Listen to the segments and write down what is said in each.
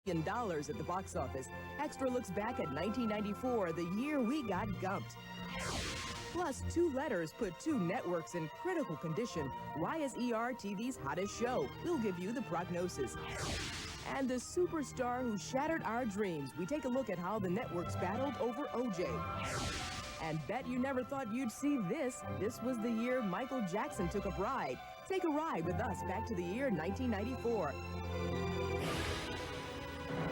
$1 at the box office. Extra looks back at 1994, the year we got gumped. Plus, Two Letters put two networks in critical condition. Why is ER TV's hottest show? We'll give you the prognosis. And the superstar who shattered our dreams. We take a look at how the networks battled over OJ. And bet you never thought you'd see this. This was the year Michael Jackson took a ride. Take a ride with us back to the year 1994.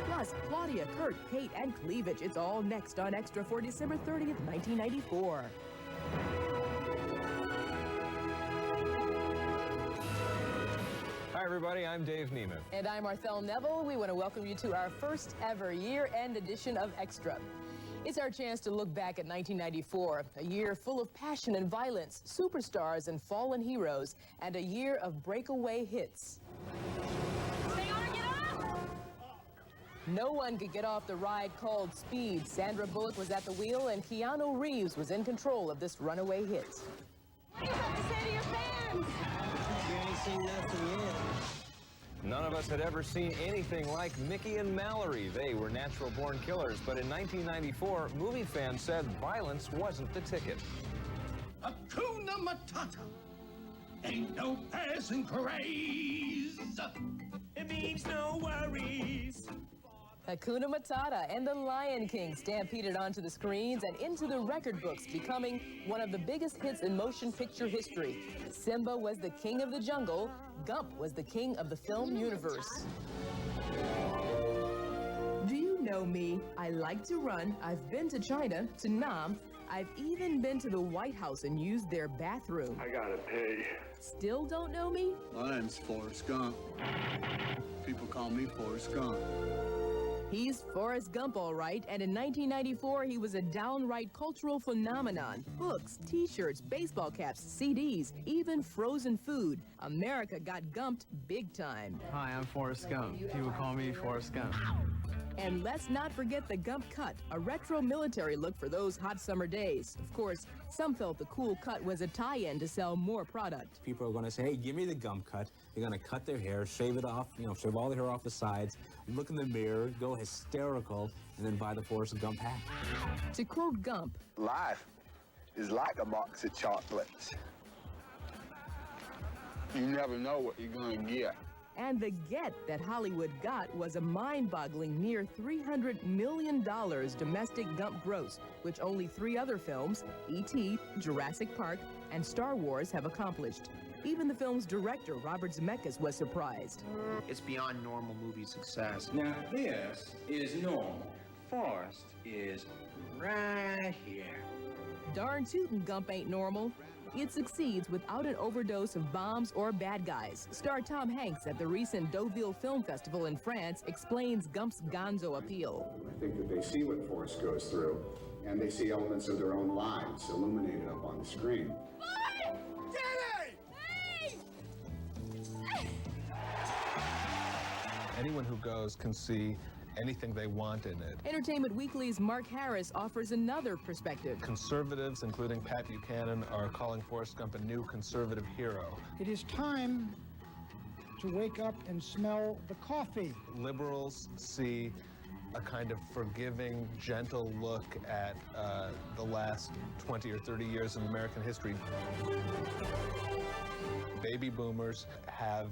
Plus, Claudia, Kurt, Kate, and Cleavage. It's all next on Extra for December 30th, 1994. Hi, everybody. I'm Dave Neiman. And I'm Arthel Neville. We want to welcome you to our first ever year-end edition of Extra. It's our chance to look back at 1994, a year full of passion and violence, superstars and fallen heroes, and a year of breakaway hits. Stay on or get off! No one could get off the ride called Speed. Sandra Bullock was at the wheel, and Keanu Reeves was in control of this runaway hit. What do you have to say to your fans? You ain't seen nothing yet. None of us had ever seen anything like Mickey and Mallory. They were natural-born killers, but in 1994, movie fans said violence wasn't the ticket. Hakuna Matata ain't no passing craze. It means no worries. Hakuna Matata and The Lion King stampeded onto the screens and into the record books, becoming one of the biggest hits in motion picture history. Simba was the king of the jungle. Gump was the king of the film universe. Do you know me? I like to run. I've been to China, to Nam. I've even been to the White House and used their bathroom. I gotta pee. Still don't know me? My name's Forrest Gump. People call me Forrest Gump. He's Forrest Gump, all right, and in 1994, he was a downright cultural phenomenon. Books, T-shirts, baseball caps, CDs, even frozen food. America got gumped big time. Hi, I'm Forrest Gump. People call me Forrest Gump. And let's not forget the Gump Cut, a retro military look for those hot summer days. Of course, some felt the cool cut was a tie-in to sell more product. People are going to say, hey, give me the Gump Cut. They're going to cut their hair, shave it off, shave all the hair off the sides, look in the mirror, go hysterical, and then buy the Forrest Gump hat. To quote Gump, Life is like a box of chocolates. You never know what you're gonna get. and the get that Hollywood got was a mind-boggling near $300 million domestic Gump gross, which only 3 other films, E.T., Jurassic Park, and Star Wars have accomplished. Even the film's director, Robert Zemeckis, was surprised. It's beyond normal movie success. Now this is normal. Forrest is right here. Darn tootin' Gump ain't normal. It succeeds without an overdose of bombs or bad guys. Star Tom Hanks at the recent Deauville Film Festival in France explains Gump's gonzo appeal. I think that they see what Forrest goes through, and they see elements of their own lives illuminated up on the screen. Anyone who goes can see anything they want in it. Entertainment Weekly's Mark Harris offers another perspective. Conservatives, including Pat Buchanan, are calling Forrest Gump a new conservative hero. It is time to wake up and smell the coffee. Liberals see a kind of forgiving, gentle look at the last 20 or 30 years of American history. Baby boomers have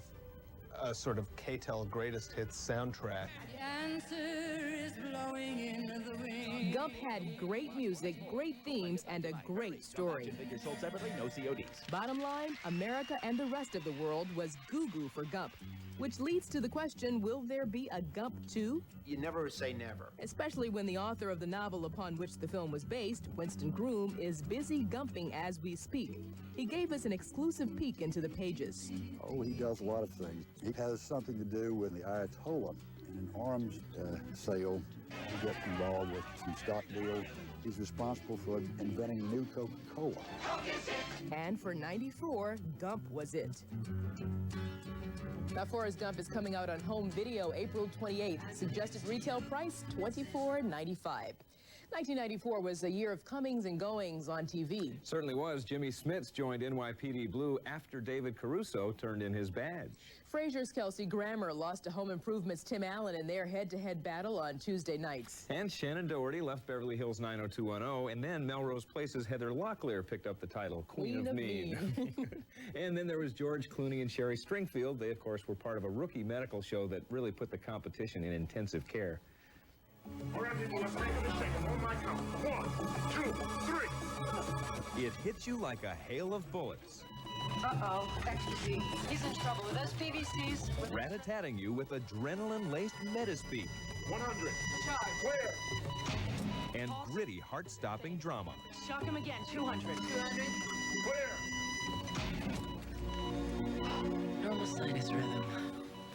a sort of K-tel greatest hits soundtrack. The answer is blowing in the wind. Gump had great music, great themes, and a great story. Figures sold separately, no CODs. Bottom line, America and the rest of the world was goo-goo for Gump. Which leads to the question, will there be a Gump 2? You never say never. Especially when the author of the novel upon which the film was based, Winston Groom, is busy gumping as we speak. He gave us an exclusive peek into the pages. Oh, he does a lot of things. He has something to do with the Ayatollah in an arms sale. He gets involved with some stock deals. He's responsible for inventing new Coca-Cola. And for '94, Gump was it. Now, Forrest Gump is coming out on home video April 28th. Suggested retail price, $24.95. 1994 was a year of comings and goings on TV. Certainly was. Jimmy Smits joined NYPD Blue after David Caruso turned in his badge. Frasier's Kelsey Grammer lost to Home Improvement's Tim Allen in their head-to-head battle on Tuesday nights. And Shannon Doherty left Beverly Hills 90210, and then Melrose Place's Heather Locklear picked up the title Queen of Mean. And then there was George Clooney and Sherry Stringfield. They, of course, were part of a rookie medical show that really put the competition in intensive care. All right, people, let's make a mistake. On my count. 1, 2, 3. It hits you like a hail of bullets. Uh-oh, ecstasy. He's in trouble with those PVCs. Rat-a-tatting you with adrenaline-laced metaspeak. 100. Charge. Clear. And gritty, heart-stopping drama. Shock him again. 200. 200. Clear. Normal sinus rhythm.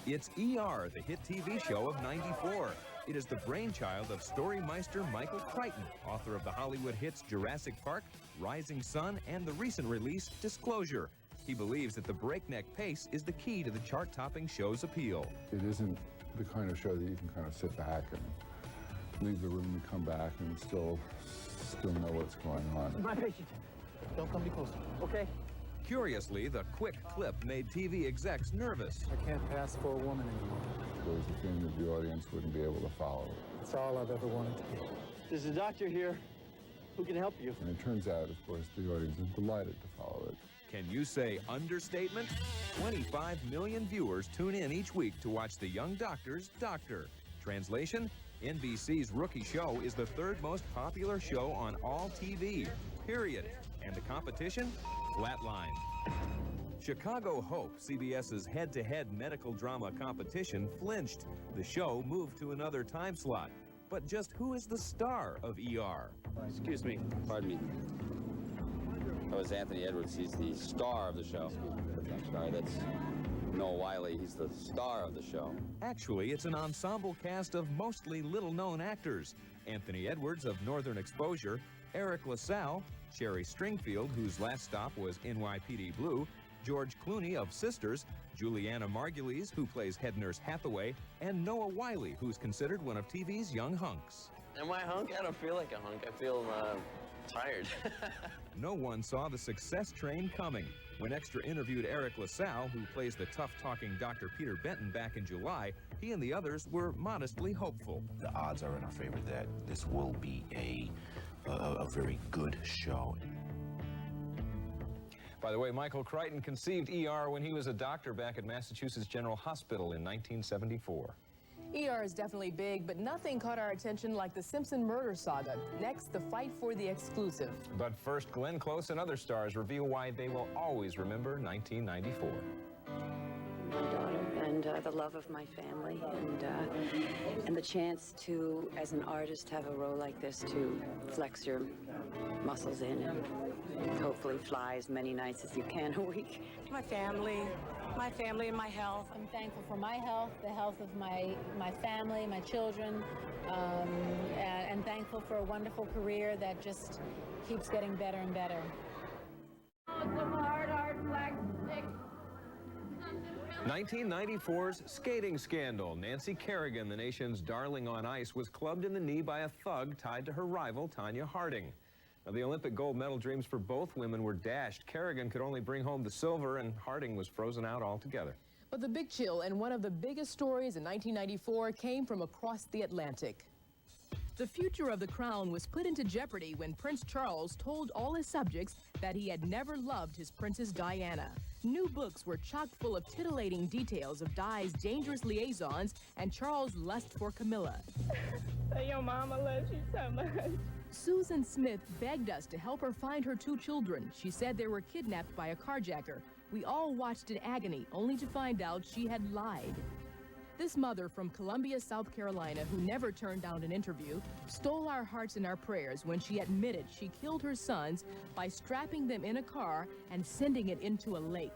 It's ER, the hit TV show of '94. It is the brainchild of Storymeister Michael Crichton, author of the Hollywood hits Jurassic Park, Rising Sun, and the recent release, Disclosure. He believes that the breakneck pace is the key to the chart-topping show's appeal. It isn't the kind of show that you can kind of sit back and leave the room and come back and still know what's going on. My patient. Don't come any closer, okay? Curiously, the quick clip made TV execs nervous. I can't pass for a woman anymore. There was a feeling that the audience wouldn't be able to follow it. It's all I've ever wanted to be. There's a doctor here who can help you. And it turns out, of course, the audience is delighted to follow it. Can you say understatement? 25 million viewers tune in each week to watch The Young Doctor's Doctor. Translation? NBC's Rookie Show is the third most popular show on all TV, period. And the competition? Flatline. Chicago Hope, CBS's head-to-head medical drama competition, flinched. The show moved to another time slot. But just who is the star of ER? Excuse me. Pardon me. That was Anthony Edwards. He's the star of the show. I'm sorry, that's Noah Wiley. He's the star of the show. Actually, it's an ensemble cast of mostly little-known actors. Anthony Edwards of Northern Exposure, Eric LaSalle, Sherry Stringfield, whose last stop was NYPD Blue, George Clooney of Sisters, Juliana Margulies, who plays head nurse Hathaway, and Noah Wiley, who's considered one of TV's young hunks. Am I a hunk? I don't feel like a hunk. I feel tired. No one saw the success train coming. When Extra interviewed Eric LaSalle, who plays the tough-talking Dr. Peter Benton back in July, he and the others were modestly hopeful. The odds are in our favor that this will be a very good show. By the way, Michael Crichton conceived ER when he was a doctor back at Massachusetts General Hospital in 1974. ER is definitely big, but nothing caught our attention like the Simpson murder saga. Next, the fight for the exclusive. But first, Glenn Close and other stars reveal why they will always remember 1994. My daughter and the love of my family and the chance to, as an artist, have a role like this to flex your muscles in and hopefully fly as many nights as you can a week. My family and my health. I'm thankful for my health, the health of my family, my children, and thankful for a wonderful career that just keeps getting better and better. Some hard black stick. 1994's skating scandal. Nancy Kerrigan, the nation's darling on ice, was clubbed in the knee by a thug tied to her rival, Tonya Harding. Now, the Olympic gold medal dreams for both women were dashed. Kerrigan could only bring home the silver, and Harding was frozen out altogether. But the big chill and one of the biggest stories in 1994 came from across the Atlantic. The future of the crown was put into jeopardy when Prince Charles told all his subjects that he had never loved his Princess Diana. New books were chock full of titillating details of Di's dangerous liaisons and Charles' lust for Camilla. Your mama loves you so much. Susan Smith begged us to help her find her two children. She said they were kidnapped by a carjacker. We all watched in agony, only to find out she had lied. This mother from Columbia, South Carolina, who never turned down an interview, stole our hearts and our prayers when she admitted she killed her sons by strapping them in a car and sending it into a lake.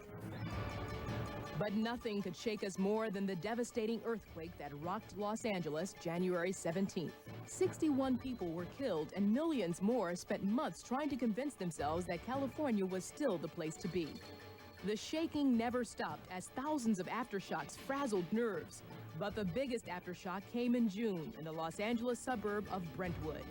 But nothing could shake us more than the devastating earthquake that rocked Los Angeles January 17th. 61 people were killed and millions more spent months trying to convince themselves that California was still the place to be. The shaking never stopped as thousands of aftershocks frazzled nerves. But the biggest aftershock came in June in the Los Angeles suburb of Brentwood.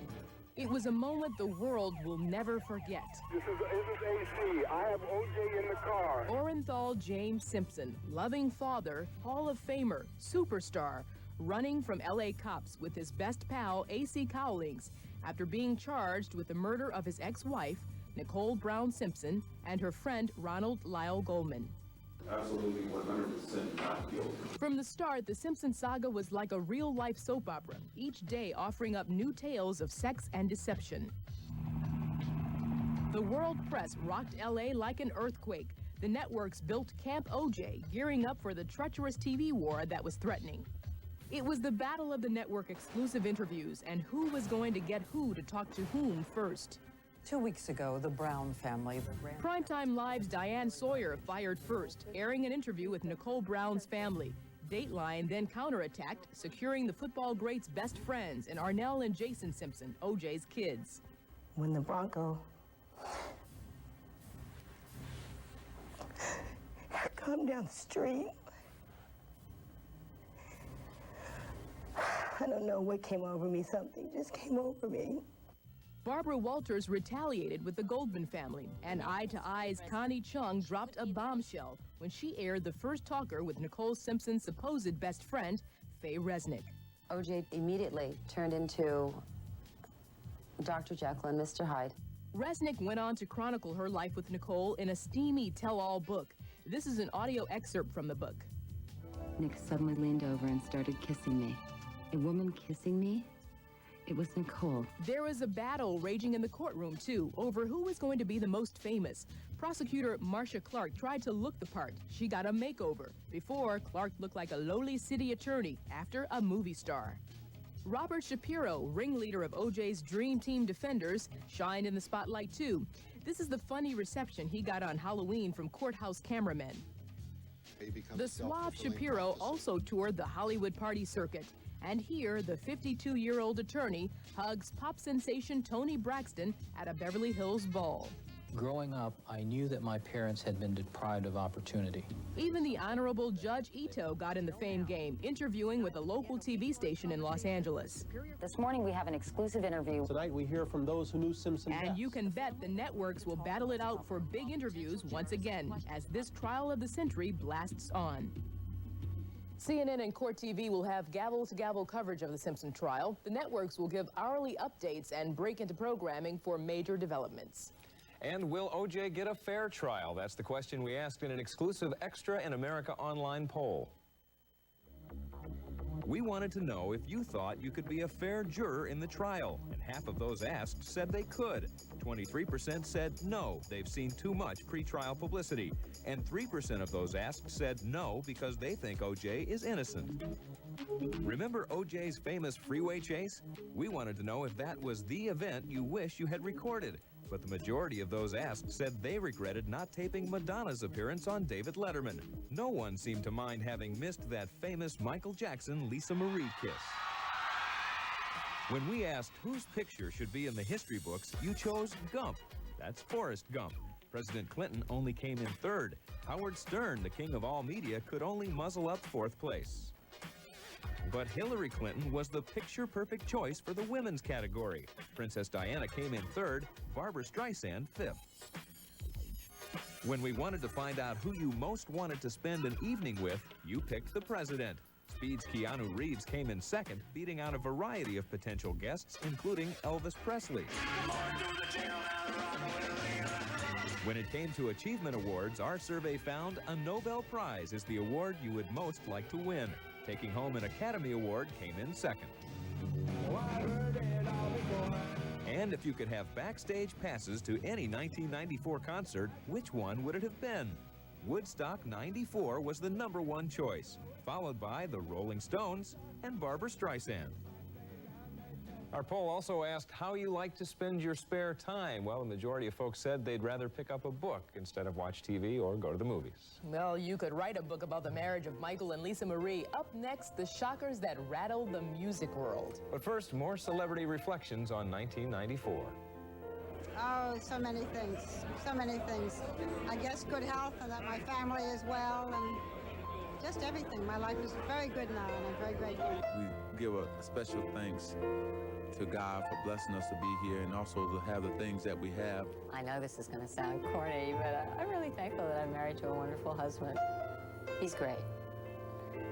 It was a moment the world will never forget. This is AC. I have OJ in the car. Orenthal James Simpson, loving father, Hall of Famer, superstar, running from LA cops with his best pal, AC Cowlings, after being charged with the murder of his ex-wife, Nicole Brown Simpson, and her friend, Ronald Lyle Goldman. Absolutely 100% not guilty. From the start, the Simpson saga was like a real-life soap opera, each day offering up new tales of sex and deception. The world press rocked LA like an earthquake. The networks built Camp OJ, gearing up for the treacherous TV war that was threatening. It was the battle of the network exclusive interviews and who was going to get who to talk to whom first. 2 weeks ago, the Brown family... Primetime Live's Diane Sawyer fired first, airing an interview with Nicole Brown's family. Dateline then counterattacked, securing the football great's best friends in Arnell and Jason Simpson, OJ's kids. When the Bronco come down the street, I don't know what came over me. Something just came over me. Barbara Walters retaliated with the Goldman family, and Eye to Eye's Connie Chung dropped a bombshell when she aired the first talker with Nicole Simpson's supposed best friend, Faye Resnick. OJ immediately turned into Dr. Jekyll and Mr. Hyde. Resnick went on to chronicle her life with Nicole in a steamy tell-all book. This is an audio excerpt from the book. Nick suddenly leaned over and started kissing me. A woman kissing me? It was Nicole. There was a battle raging in the courtroom, too, over who was going to be the most famous. Prosecutor Marcia Clark tried to look the part. She got a makeover. Before, Clark looked like a lowly city attorney, after a movie star. Robert Shapiro, ringleader of OJ's Dream Team defenders, shined in the spotlight, too. This is the funny reception he got on Halloween from courthouse cameramen. The suave Shapiro also toured the Hollywood party circuit. And here, the 52-year-old attorney hugs pop sensation Toni Braxton at a Beverly Hills ball. Growing up, I knew that my parents had been deprived of opportunity. Even the Honorable Judge Ito got in the fame game, interviewing with a local TV station in Los Angeles. This morning, we have an exclusive interview. Tonight, we hear from those who knew Simpson And best. you can bet the networks will battle it out for big interviews once again, as this trial of the century blasts on. CNN and Court TV will have gavel-to-gavel coverage of the Simpson trial. The networks will give hourly updates and break into programming for major developments. And will OJ get a fair trial? That's the question we asked in an exclusive Extra in America Online poll. We wanted to know if you thought you could be a fair juror in the trial, and half of those asked said they could. 23% said no, they've seen too much pretrial publicity, and 3% of those asked said no because they think OJ is innocent. Remember OJ's famous freeway chase? We wanted to know if that was the event you wish you had recorded. But the majority of those asked said they regretted not taping Madonna's appearance on David Letterman. No one seemed to mind having missed that famous Michael Jackson-Lisa Marie kiss. When we asked whose picture should be in the history books, you chose Gump. That's Forrest Gump. President Clinton only came in third. Howard Stern, the king of all media, could only muzzle up fourth place. But Hillary Clinton was the picture-perfect choice for the women's category. Princess Diana came in third, Barbra Streisand fifth. When we wanted to find out who you most wanted to spend an evening with, you picked the president. Speed's Keanu Reeves came in second, beating out a variety of potential guests, including Elvis Presley. When it came to achievement awards, our survey found a Nobel Prize is the award you would most like to win. Taking home an Academy Award came in second. And if you could have backstage passes to any 1994 concert, which one would it have been? Woodstock 94 was the #1 choice, followed by the Rolling Stones and Barbra Streisand. Our poll also asked how you like to spend your spare time. Well, the majority of folks said they'd rather pick up a book instead of watch TV or go to the movies. Well, you could write a book about the marriage of Michael and Lisa Marie. Up next, the shockers that rattled the music world. But first, more celebrity reflections on 1994. Oh, so many things. So many things. I guess good health and that my family is well and just everything. My life is very good now, and I'm very grateful. We give a special thanks to God for blessing us to be here and also to have the things that we have. I know this is going to sound corny, but I'm really thankful that I'm married to a wonderful husband. He's great.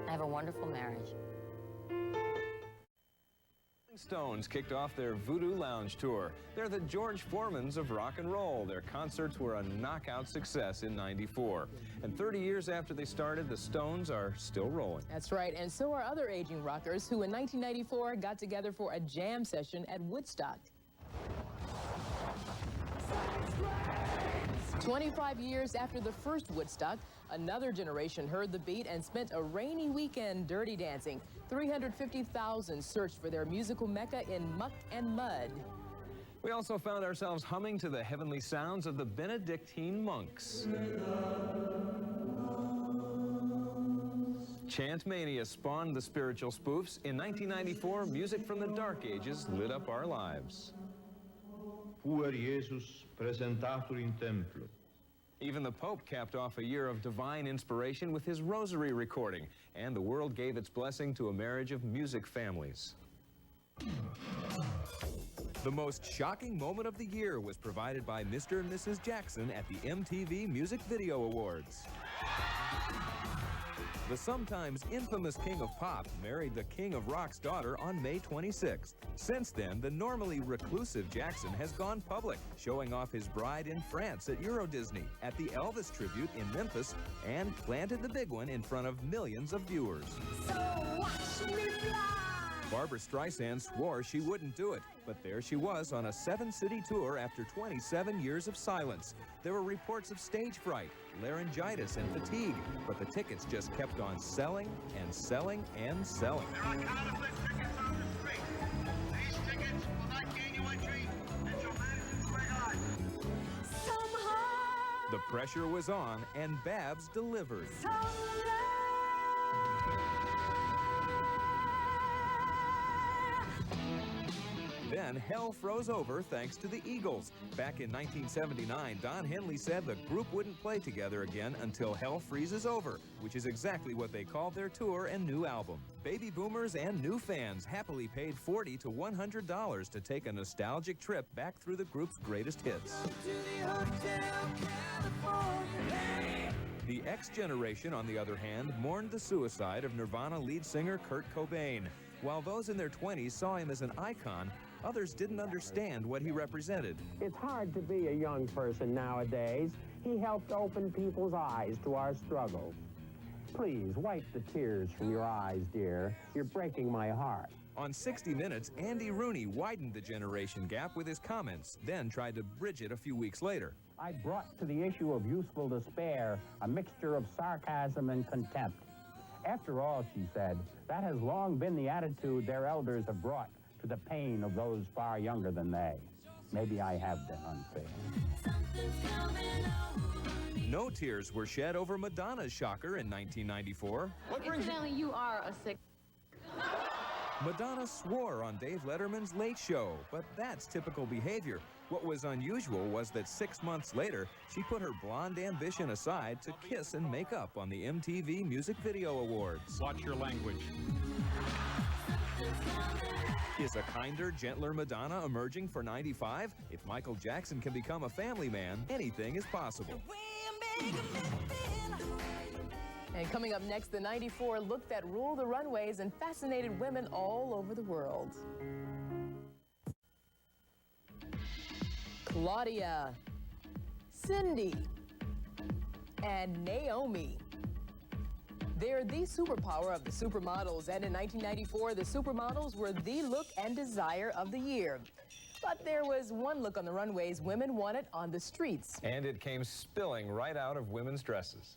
I have a wonderful marriage. Stones kicked off their Voodoo Lounge tour. They're the George Foremans of rock and roll. Their concerts were a knockout success in '94. And 30 years after they started, the Stones are still rolling. That's right, and so are other aging rockers who in 1994 got together for a jam session at Woodstock. 25 years after the first Woodstock, another generation heard the beat and spent a rainy weekend dirty dancing. 350,000 searched for their musical mecca in muck and mud. We also found ourselves humming to the heavenly sounds of the Benedictine monks. Chant mania spawned the spiritual spoofs. In 1994, music from the Dark Ages lit up our lives. Puer Jesus presentatur in templo. Even the Pope capped off a year of divine inspiration with his rosary recording, and the world gave its blessing to a marriage of music families. The most shocking moment of the year was provided by Mr. and Mrs. Jackson at the MTV Music Video Awards. The sometimes infamous King of Pop married the King of Rock's daughter on May 26th. Since then, the normally reclusive Jackson has gone public, showing off his bride in France at Euro Disney, at the Elvis tribute in Memphis, and planted the big one in front of millions of viewers. So watch me fly. Barbra Streisand swore she wouldn't do it, but there she was on a 7-city tour after 27 years of silence. There were reports of stage fright, laryngitis, and fatigue, but the tickets just kept on selling and selling and selling. There are counterfeit tickets on the street. These tickets will not gain you entry until Madison Square Garden. Somehow. The pressure was on, and Babs delivered. Then hell froze over thanks to the Eagles. Back in 1979, Don Henley said the group wouldn't play together again until hell freezes over, which is exactly what they called their tour and new album. Baby boomers and new fans happily paid $40 to $100 to take a nostalgic trip back through the group's greatest hits. The X generation, on the other hand, mourned the suicide of Nirvana lead singer Kurt Cobain. While those in their 20s saw him as an icon, others didn't understand what he represented. It's hard to be a young person nowadays. He helped open people's eyes to our struggles. Please, wipe the tears from your eyes, dear. You're breaking my heart. On 60 Minutes, Andy Rooney widened the generation gap with his comments, then tried to bridge it a few weeks later. I brought to the issue of youthful despair a mixture of sarcasm and contempt. After all, she said, that has long been the attitude their elders have brought to the pain of those far younger than they. Maybe I have been unfair. No tears were shed over Madonna's shocker in 1994. Incidentally, you are a sick... Madonna swore on Dave Letterman's Late Show, but that's typical behavior. What was unusual was that 6 months later, she put her blonde ambition aside to kiss and make up on the MTV Music Video Awards. Watch your language. Is a kinder, gentler Madonna emerging for 95? If Michael Jackson can become a family man, anything is possible. And coming up next, the 94 look that ruled the runways and fascinated women all over the world. Claudia, Cindy, and Naomi. They're the superpower of the supermodels, and in 1994, the supermodels were the look and desire of the year. But there was one look on the runways women wanted on the streets. And it came spilling right out of women's dresses.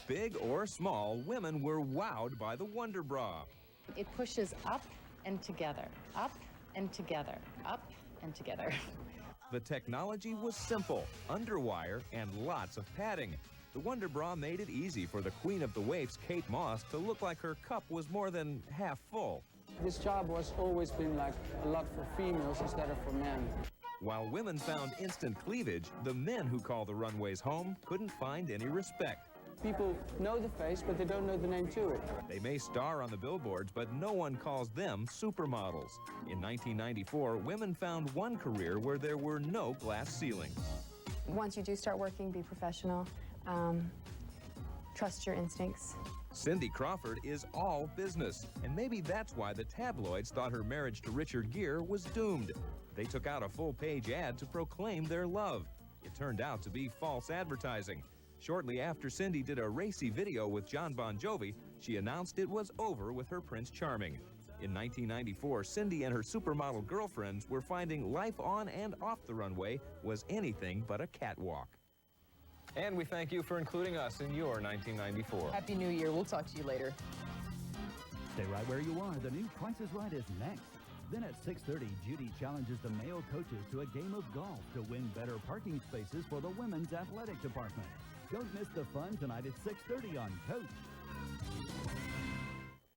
Big or small, women were wowed by the Wonder Bra. It pushes up and together, up and together, up and together. The technology was simple, underwire, and lots of padding. The Wonder Bra made it easy for the queen of the waifs, Kate Moss, to look like her cup was more than half full. This job was always been like a lot for females instead of for men. While women found instant cleavage, the men who call the runways home couldn't find any respect. People know the face, but they don't know the name to it. They may star on the billboards, but no one calls them supermodels. In 1994, women found one career where there were no glass ceilings. Once you do start working, be professional. Trust your instincts. Cindy Crawford is all business, and maybe that's why the tabloids thought her marriage to Richard Gere was doomed. They took out a full-page ad to proclaim their love. It turned out to be false advertising. Shortly after Cindy did a racy video with John Bon Jovi, she announced it was over with her Prince Charming. In 1994, Cindy and her supermodel girlfriends were finding life on and off the runway was anything but a catwalk. And we thank you for including us in your 1994. Happy New Year. We'll talk to you later. Stay right where you are. The new Price is Right is next. Then at 6:30, Judy challenges the male coaches to a game of golf to win better parking spaces for the women's athletic department. Don't miss the fun tonight at 6:30 on Coach.